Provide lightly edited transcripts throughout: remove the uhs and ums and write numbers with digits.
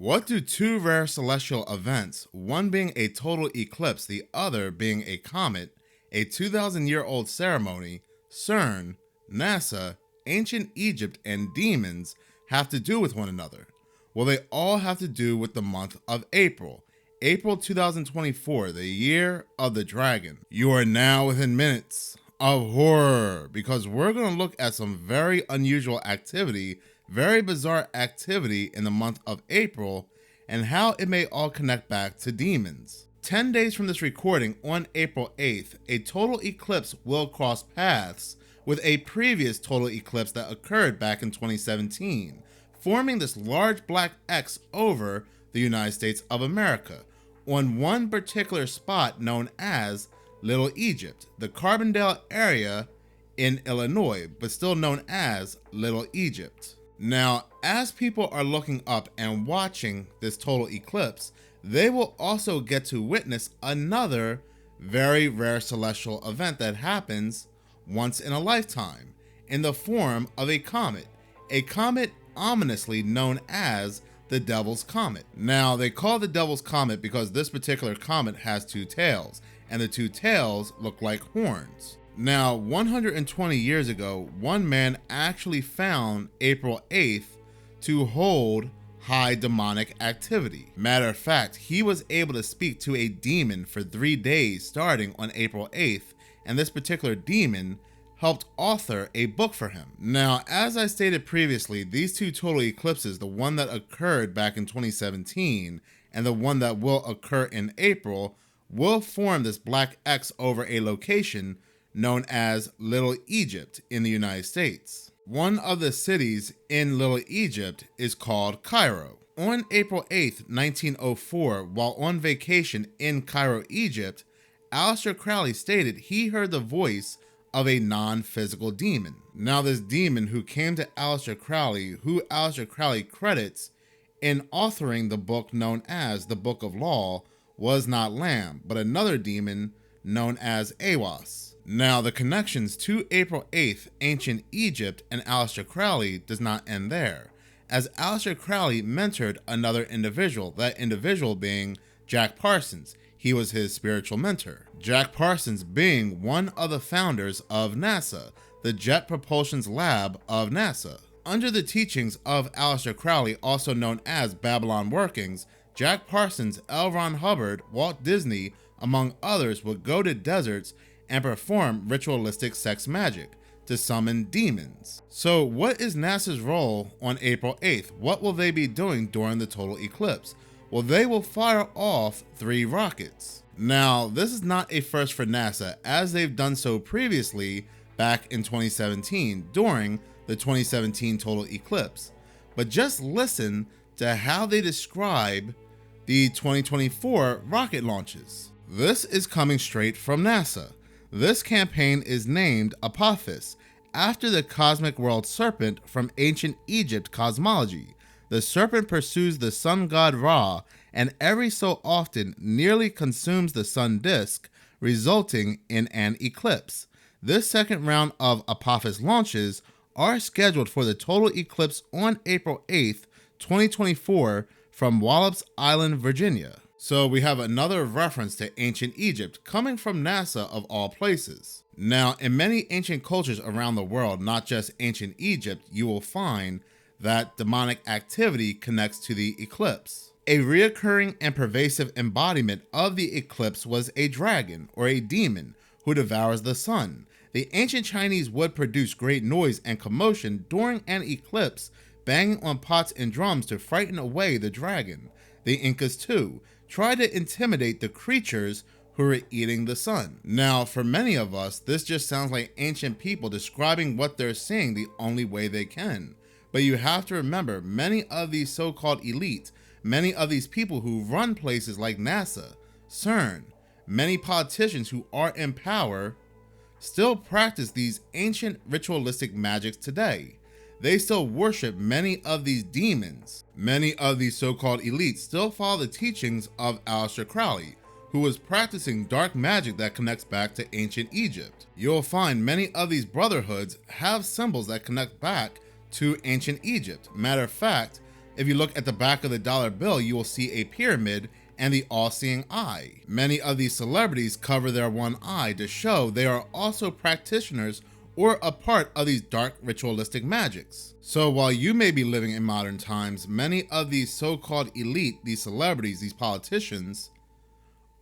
What do two rare celestial events, one being a total eclipse, the other being a comet, a 2,000-year-old ceremony, CERN, NASA, ancient Egypt, and demons, have to do with one another? Well, they all have to do with the month of April. April 2024, the year of the dragon. You are now within minutes of horror because we're going to look at some very unusual activity, very bizarre activity in the month of April, and how it may all connect back to demons. 10 days from this recording, on April 8th, a total eclipse will cross paths with a previous total eclipse that occurred back in 2017, forming this large black X over the United States of America on one particular spot known as Little Egypt, the Carbondale area in Illinois, but still known as Little Egypt. Now, as people are looking up and watching this total eclipse, they will also get to witness another very rare celestial event that happens once in a lifetime in the form of a comet ominously known as the Devil's Comet. Now, they call the Devil's Comet because this particular comet has two tails, and the two tails look like horns. Now, 120 years ago, one man actually found April 8th to hold high demonic activity. Matter of fact, he was able to speak to a demon for 3 days starting on April 8th, and this particular demon helped author a book for him. Now, as I stated previously, these two total eclipses, the one that occurred back in 2017 and the one that will occur in April, will form this black X over a location known as Little Egypt in the United States. One of the cities in Little Egypt is called Cairo. On April 8th, 1904, while on vacation in Cairo, Egypt, Aleister Crowley stated he heard the voice of a non-physical demon. Now, this demon who came to Aleister Crowley, who Aleister Crowley credits in authoring the book known as the Book of Law, was not Lamb, but another demon known as Awas. Now, the connections to April 8th, ancient Egypt, and Aleister Crowley does not end there, as Aleister Crowley mentored another individual, that individual being Jack Parsons. He was his spiritual mentor. Jack Parsons being one of the founders of NASA, the Jet Propulsion Lab of NASA. Under the teachings of Aleister Crowley, also known as Babylon Workings, Jack Parsons, L. Ron Hubbard, Walt Disney, among others, would go to deserts and perform ritualistic sex magic to summon demons. So what is NASA's role on April 8th? What will they be doing during the total eclipse? Well, they will fire off 3 rockets. Now, this is not a first for NASA, as they've done so previously back in 2017 during the 2017 total eclipse. But just listen to how they describe the 2024 rocket launches. This is coming straight from NASA. This campaign is named Apophis, after the cosmic world serpent from ancient Egypt cosmology. The serpent pursues the sun god Ra and every so often nearly consumes the sun disk, resulting in an eclipse. This second round of Apophis launches are scheduled for the total eclipse on April 8th, 2024 from Wallops Island, Virginia. So we have another reference to ancient Egypt coming from NASA of all places. Now, in many ancient cultures around the world, not just ancient Egypt, you will find that demonic activity connects to the eclipse. A reoccurring and pervasive embodiment of the eclipse was a dragon or a demon who devours the sun. The ancient Chinese would produce great noise and commotion during an eclipse, banging on pots and drums to frighten away the dragon. The Incas, too, tried to intimidate the creatures who were eating the sun. Now, for many of us, this just sounds like ancient people describing what they're seeing the only way they can. But you have to remember, many of these so-called elites, many of these people who run places like NASA, CERN, many politicians who are in power, still practice these ancient ritualistic magics today. They still worship many of these demons. Many of these so-called elites still follow the teachings of Aleister Crowley, who was practicing dark magic that connects back to ancient Egypt. You'll find many of these brotherhoods have symbols that connect back to ancient Egypt. Matter of fact, If you look at the back of the dollar bill, you will see a pyramid and the all-seeing eye. Many of these celebrities cover their one eye to show they are also practitioners or a part of these dark ritualistic magics. So while you may be living in modern times, many of these so-called elite, these celebrities, these politicians,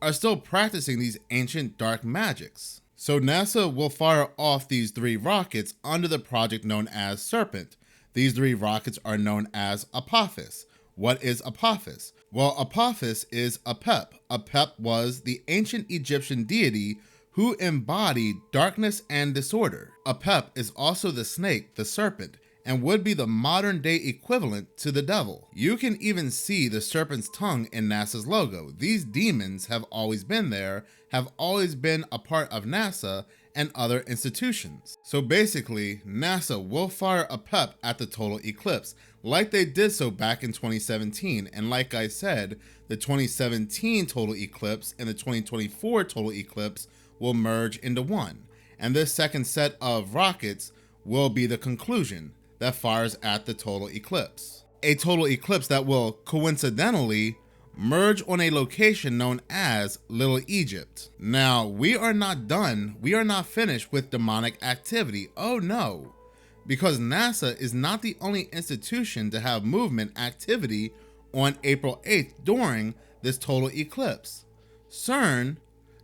are still practicing these ancient dark magics. So NASA will fire off these 3 rockets under the project known as Serpent. These 3 rockets are known as Apophis. What is Apophis? Well, Apophis is APEP. APEP was the ancient Egyptian deity who embodied darkness and disorder. APEP is also the snake, the serpent, and would be the modern day equivalent to the devil. You can even see the serpent's tongue in NASA's logo. These demons have always been there, have always been a part of NASA and other institutions. So basically, NASA will fire APEP at the total eclipse, like they did so back in 2017. And like I said, the 2017 total eclipse and the 2024 total eclipse will merge into one. And this second set of rockets will be the conclusion that fires at the total eclipse. A total eclipse that will coincidentally merge on a location known as Little Egypt. Now, we are not done. We are not finished with demonic activity. Oh no, because NASA is not the only institution to have movement activity on April 8th during this total eclipse. CERN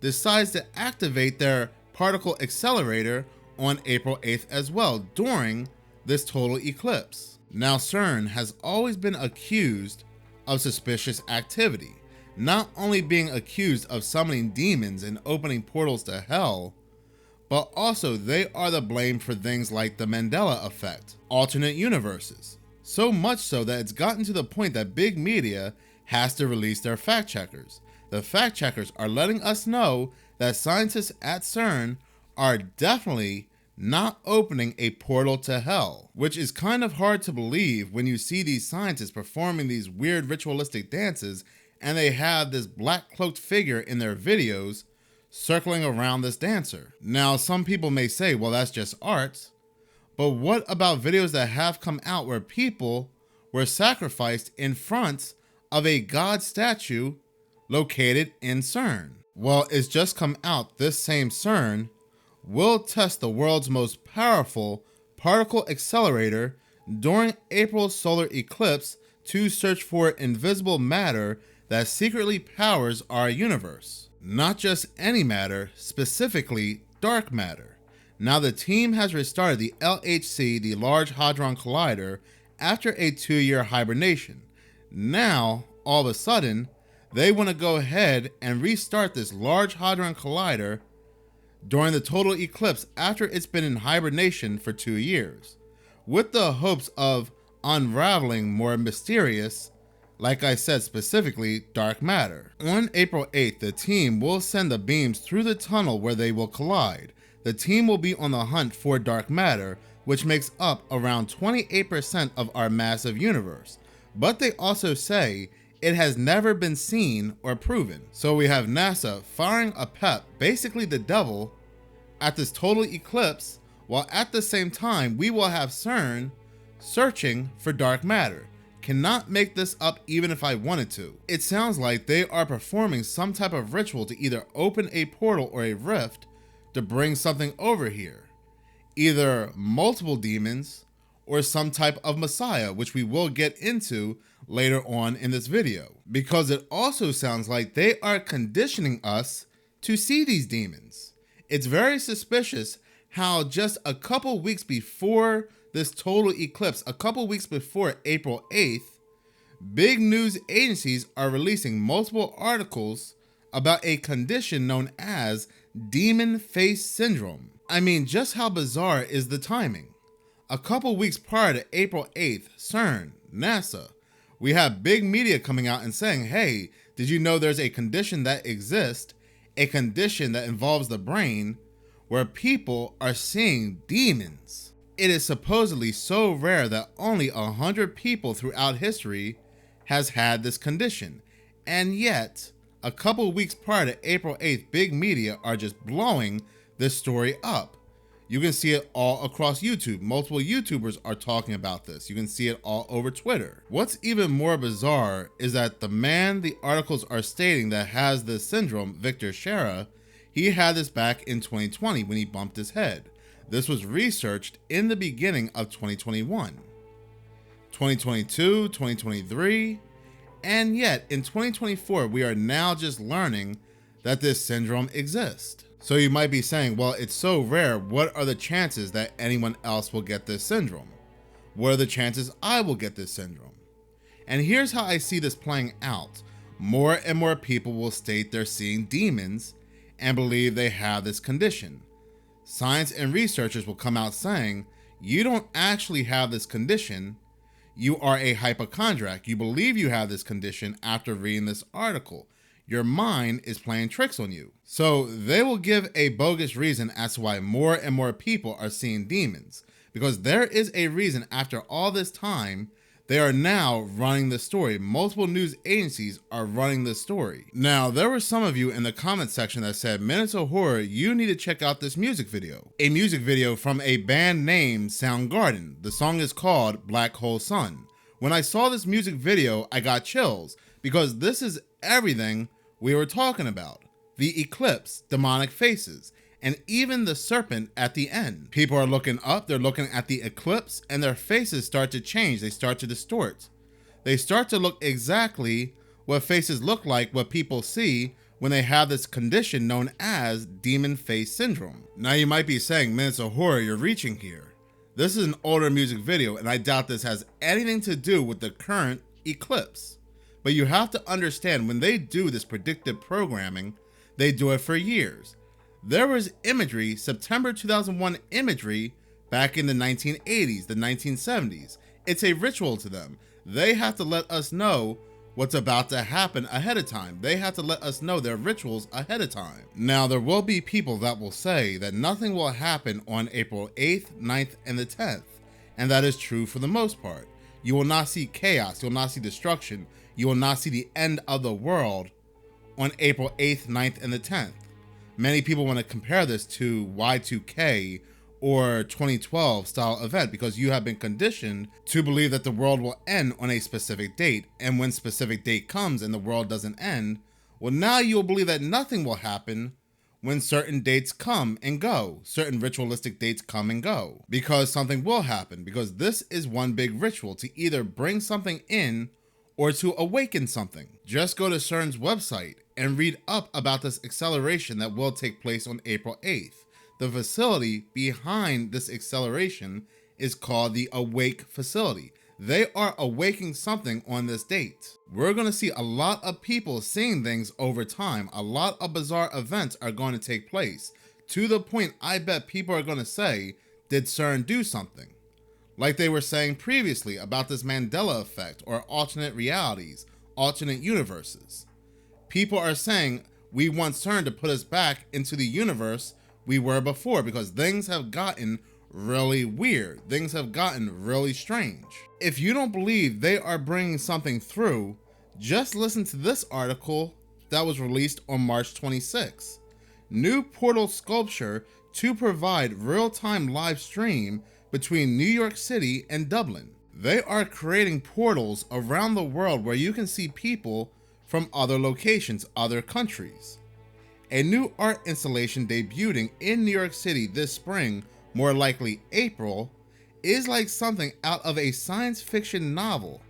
decides to activate their particle accelerator on April 8th as well during this total eclipse. Now, CERN has always been accused of suspicious activity, not only being accused of summoning demons and opening portals to hell, but also they are the blame for things like the Mandela effect, alternate universes. So much so that it's gotten to the point that big media has to release their fact checkers. The fact checkers are letting us know that scientists at CERN are definitely not opening a portal to hell, which is kind of hard to believe when you see these scientists performing these weird ritualistic dances and they have this black cloaked figure in their videos circling around this dancer. Now, some people may say, well, that's just art, but what about videos that have come out where people were sacrificed in front of a god statue located in CERN? Well, it's just come out this same CERN will test the world's most powerful particle accelerator during April's solar eclipse to search for invisible matter that secretly powers our universe. Not just any matter, specifically dark matter. Now, the team has restarted the LHC, the Large Hadron Collider, after a 2-year hibernation. Now, all of a sudden, they want to go ahead and restart this Large Hadron Collider during the total eclipse after it's been in hibernation for 2 years, with the hopes of unraveling more mysterious, like I said specifically, dark matter. On April 8th, the team will send the beams through the tunnel where they will collide. The team will be on the hunt for dark matter, which makes up around 28% of our massive universe. But they also say it has never been seen or proven. So we have NASA firing APEP, basically the devil, at this total eclipse, while at the same time we will have CERN searching for dark matter. Cannot make this up even if I wanted to. It sounds like they are performing some type of ritual to either open a portal or a rift to bring something over here. Either multiple demons or some type of messiah, which we will get into later on in this video, because it also sounds like they are conditioning us to see these demons. It's very suspicious how just a couple weeks before this total eclipse, a couple weeks before April 8th, big news agencies are releasing multiple articles about a condition known as demon face syndrome. I mean, just how bizarre is the timing? A couple weeks prior to April 8th, CERN, NASA, we have big media coming out and saying, hey, did you know there's a condition that exists, a condition that involves the brain, where people are seeing demons? It is supposedly so rare that only 100 people throughout history has had this condition. And yet, a couple weeks prior to April 8th, big media are just blowing this story up. You can see it all across YouTube. Multiple YouTubers are talking about this. You can see it all over Twitter. What's even more bizarre is that the man the articles are stating that has this syndrome, Victor Shera, he had this back in 2020 when he bumped his head. This was researched in the beginning of 2021, 2022, 2023, and yet in 2024, we are now just learning that this syndrome exists. So you might be saying, well, it's so rare. What are the chances that anyone else will get this syndrome? What are the chances I will get this syndrome? And here's how I see this playing out. More and more people will state they're seeing demons and believe they have this condition. Science and researchers will come out saying, you don't actually have this condition. You are a hypochondriac. You believe you have this condition after reading this article. Your mind is playing tricks on you. So they will give a bogus reason as to why more and more people are seeing demons. Because there is a reason after all this time, they are now running the story. Multiple news agencies are running the story. Now, there were some of you in the comment section that said, Minutes of Horror, you need to check out this music video. A music video from a band named Soundgarden. The song is called Black Hole Sun. When I saw this music video, I got chills because this is everything we were talking about. The eclipse, demonic faces, and even the serpent at the end. People are looking up, they're looking at the eclipse, and their faces start to change. They start to distort. They start to look exactly what faces look like, what people see when they have this condition known as demon face syndrome. Now you might be saying, Minutes of Horror, you're reaching here. This is an older music video, and I doubt this has anything to do with the current eclipse. But you have to understand, when they do this predictive programming, they do it for years. There was imagery, September 2001 imagery, back in the 1980s, the 1970s. It's a ritual to them. They have to let us know what's about to happen ahead of time. They have to let us know their rituals ahead of time. Now, there will be people that will say that nothing will happen on April 8th, 9th, and the 10th. And that is true for the most part. You will not see chaos. You will not see destruction. You will not see the end of the world on April 8th, 9th, and the 10th. Many people want to compare this to Y2K or 2012 style event because you have been conditioned to believe that the world will end on a specific date. And when specific date comes and the world doesn't end, well, now you'll believe that nothing will happen when certain dates come and go. Certain ritualistic dates come and go because something will happen, because this is one big ritual to either bring something in or to awaken something. Just go to CERN's website and read up about this acceleration that will take place on April 8th. The facility behind this acceleration is called the Awake Facility. They are awaking something on this date. We're going to see a lot of people seeing things over time. A lot of bizarre events are going to take place, to the point I bet people are going to say, did CERN do something? Like they were saying previously about this Mandela effect or alternate realities, alternate universes. People are saying we want CERN to put us back into the universe we were before because things have gotten really weird. Things have gotten really strange. If you don't believe they are bringing something through, just listen to this article that was released on March 26. New portal sculpture to provide real-time live stream between New York City and Dublin. They are creating portals around the world where you can see people from other locations, other countries. A new art installation debuting in New York City this spring, more likely April, is like something out of a science fiction novel.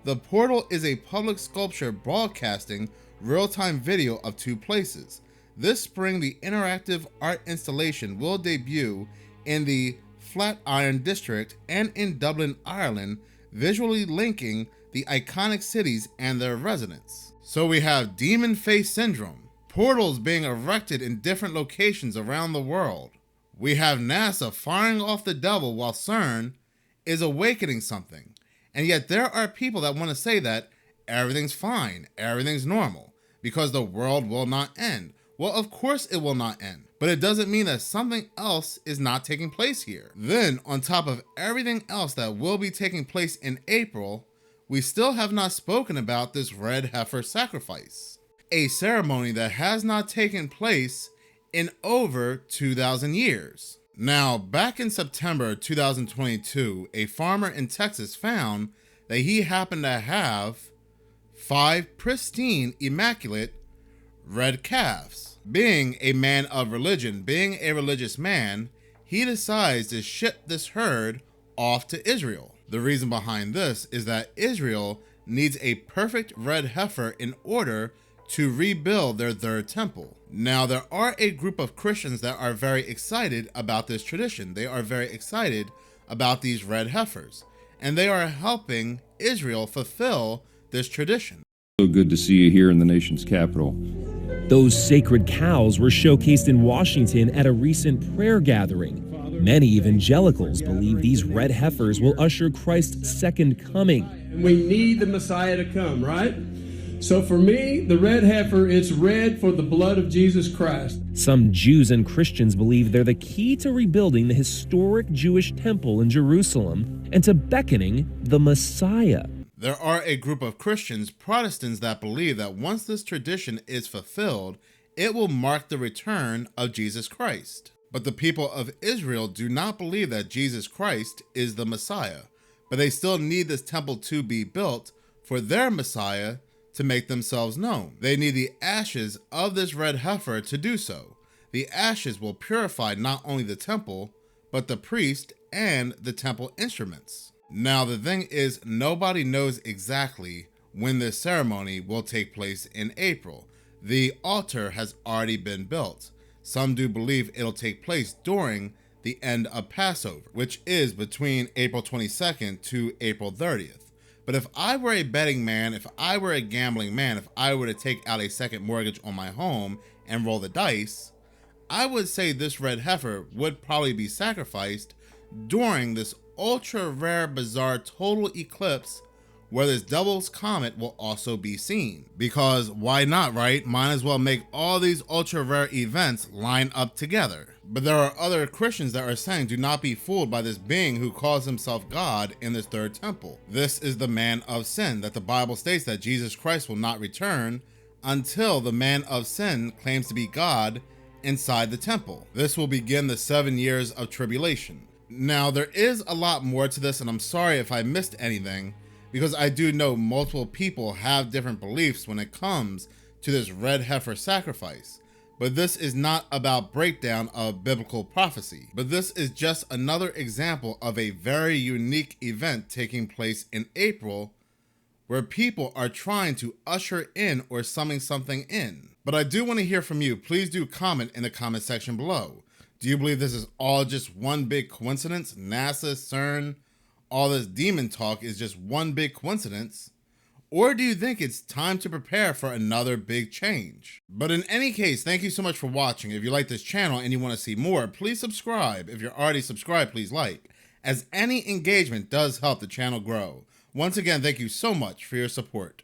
The portal is a public sculpture broadcasting real-time video of two places. This spring, the interactive art installation will debut in the Flatiron District and in Dublin, Ireland, visually linking the iconic cities and their residents. So we have demon face syndrome, portals being erected in different locations around the world. We have NASA firing off the devil while CERN is awakening something. And yet there are people that want to say that everything's fine, everything's normal, because the world will not end. Well, of course it will not end, but it doesn't mean that something else is not taking place here. Then, on top of everything else that will be taking place in April, we still have not spoken about this red heifer sacrifice, a ceremony that has not taken place in over 2,000 years. Now, back in September 2022, a farmer in Texas found that he happened to have 5 pristine, immaculate red calves. Being a man of religion, being a religious man, he decides to ship this herd off to Israel. The reason behind this is that Israel needs a perfect red heifer in order to rebuild their third temple. Now, there are a group of Christians that are very excited about this tradition. They are very excited about these red heifers, and they are helping Israel fulfill this tradition. So good to see you here in the nation's capital. Those sacred cows were showcased in Washington at a recent prayer gathering. Many evangelicals believe these red heifers will usher Christ's second coming. We need the Messiah to come, right? So for me, the red heifer, it's red for the blood of Jesus Christ. Some Jews and Christians believe they're the key to rebuilding the historic Jewish temple in Jerusalem and to beckoning the Messiah. There are a group of Christians, Protestants, that believe that once this tradition is fulfilled, it will mark the return of Jesus Christ. But the people of Israel do not believe that Jesus Christ is the Messiah, but they still need this temple to be built for their Messiah to make themselves known. They need the ashes of this red heifer to do so. The ashes will purify not only the temple, but the priest and the temple instruments. Now, the thing is, nobody knows exactly when this ceremony will take place in April. The altar has already been built. Some do believe it'll take place during the end of Passover, which is between April 22nd to April 30th. But if I were a betting man, if I were a gambling man, if I were to take out a second mortgage on my home and roll the dice, I would say this red heifer would probably be sacrificed during this ultra rare, bizarre total eclipse where this Double's Comet will also be seen. Because why not, right? Might as well make all these ultra rare events line up together. But there are other Christians that are saying, do not be fooled by this being who calls himself God in this third temple. This is the man of sin, that the Bible states that Jesus Christ will not return until the man of sin claims to be God inside the temple. This will begin the 7 years of tribulation. Now, there is a lot more to this, and I'm sorry if I missed anything, because I do know multiple people have different beliefs when it comes to this red heifer sacrifice. But this is not about breakdown of biblical prophecy. But this is just another example of a very unique event taking place in April where people are trying to usher in or summon something in. But I do want to hear from you. Please do comment in the comment section below. Do you believe this is all just one big coincidence? NASA, CERN, all this demon talk is just one big coincidence? Or do you think it's time to prepare for another big change? But in any case, thank you so much for watching. If you like this channel and you want to see more, please subscribe. If you're already subscribed, please like, as any engagement does help the channel grow. Once again, thank you so much for your support.